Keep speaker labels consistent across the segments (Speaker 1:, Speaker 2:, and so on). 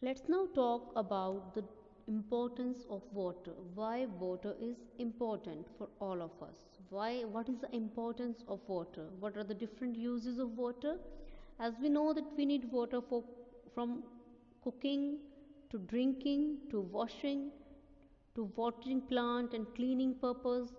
Speaker 1: Let's now talk about the importance of water. Why water is important for all of us. What is the importance of water? What are the different uses of water? As we know that we need water for from cooking to drinking to washing to watering plant and cleaning purpose,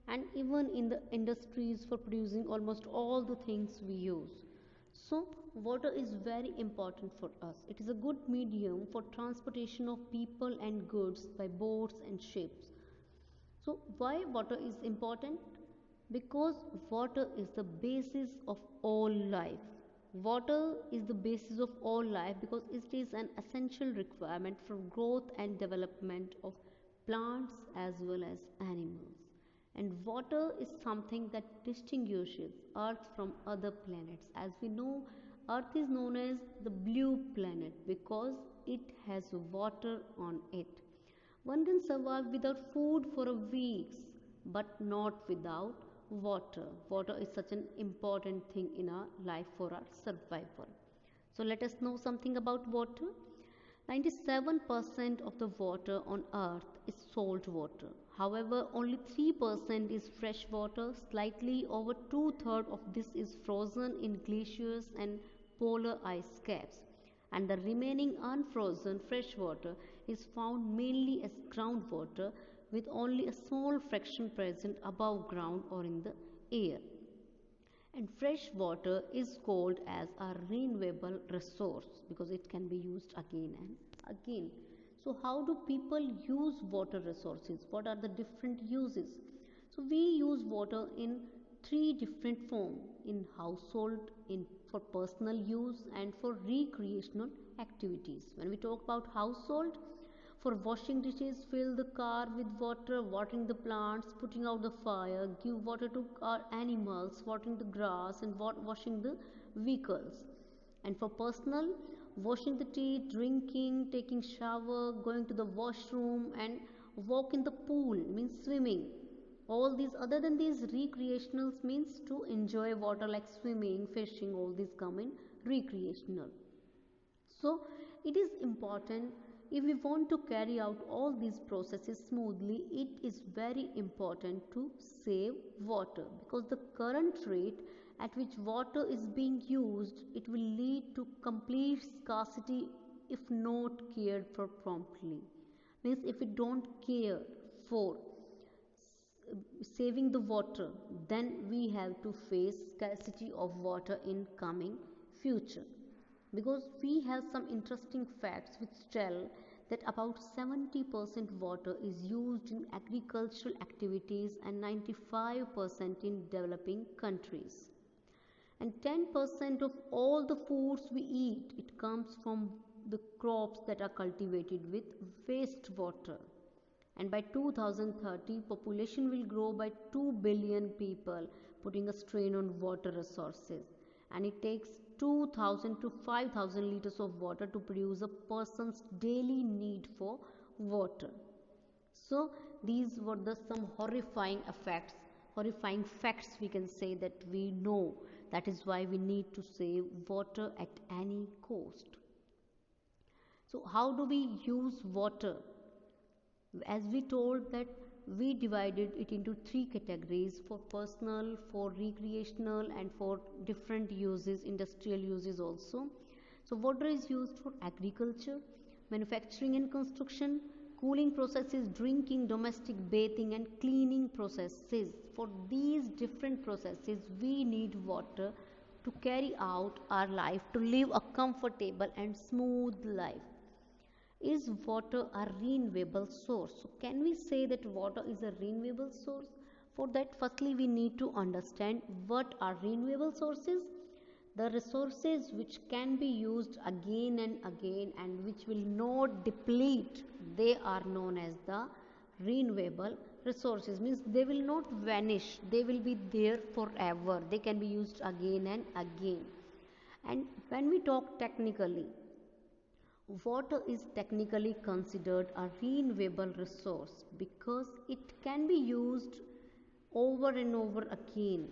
Speaker 1: and even in the industries for producing almost all the things we use. So water is very important for us. It is a good medium for transportation of people and goods by boats and ships. So why water is important? Because water is the basis of all life. Water is the basis of all life because it is an essential requirement for growth and development of plants as well as animals. And water is something that distinguishes Earth from other planets. As we know, Earth is known as the blue planet because it has water on it. One can survive without food for a week, but not without water. Water is such an important thing in our life for our survival. So let us know something about water. 97% of the water on earth is salt water. However, only 3% is fresh water. Slightly over two-thirds of this is frozen in glaciers and polar ice caps. And the remaining unfrozen fresh water is found mainly as groundwater, with only a small fraction present above ground or in the air. And fresh water is called as a renewable resource because it can be used again and again. So how do people use water resources? What are the different uses? So we use water in three different forms: in household, in for personal use, and for recreational activities. When we talk about household, for washing dishes, fill the car with water, watering the plants, putting out the fire, give water to our animals, watering the grass, and washing the vehicles. And for personal, washing the teeth, drinking, taking shower, going to the washroom, and walk in the pool means swimming. All these, other than these, recreationals means to enjoy water like swimming, fishing, all these come in recreational. So it is important, if we want to carry out all these processes smoothly, it is very important to save water, because the current rate at which water is being used, it will lead to complete scarcity if not cared for promptly. Means if we don't care for saving the water, then we have to face scarcity of water in coming future. Because we have some interesting facts which tell that about 70% water is used in agricultural activities and 95% in developing countries. And 10% of all the foods we eat, it comes from the crops that are cultivated with wastewater. And by 2030, population will grow by 2 billion people, putting a strain on water resources. And it takes 2000 to 5000 liters of water to produce a person's daily need for water. So these were the some horrifying facts we can say that we know. That is why we need to save water at any cost. So how do we use water? As we told that we divided it into three categories: for personal, for recreational, and for different uses, industrial uses also. So water is used for agriculture, manufacturing and construction, cooling processes, drinking, domestic bathing, and cleaning processes. For these different processes we need water to carry out our life, to live a comfortable and smooth life. Is water a renewable source? So can we say that water is a renewable source? For that, firstly we need to understand what are renewable sources. The resources which can be used again and again and which will not deplete, they are known as the renewable resources. Means they will not vanish, they will be there forever, they can be used again and again. And when we talk technically, water is technically considered a renewable resource because it can be used over and over again,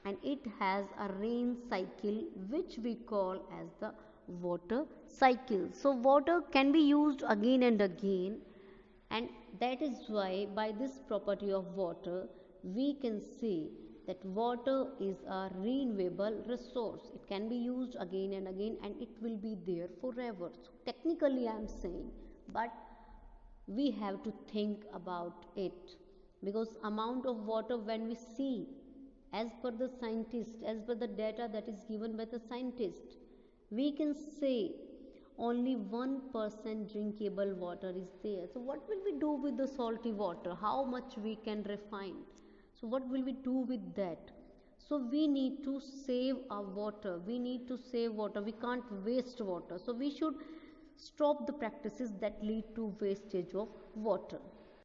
Speaker 1: and it has a rain cycle which we call as the water cycle. So water can be used again and again, and that is why by this property of water we can say that water is a renewable resource. It can be used again and again and it will be there forever. So technically I am saying, but we have to think about it, because amount of water when we see, as per the scientist, as per the data that is given by the scientist, we can say only 1% drinkable water is there. So what will we do with the salty water? How much we can refine? So what will we do with that? So we need to save our water, we need to save water, we can't waste water. So we should stop the practices that lead to wastage of water.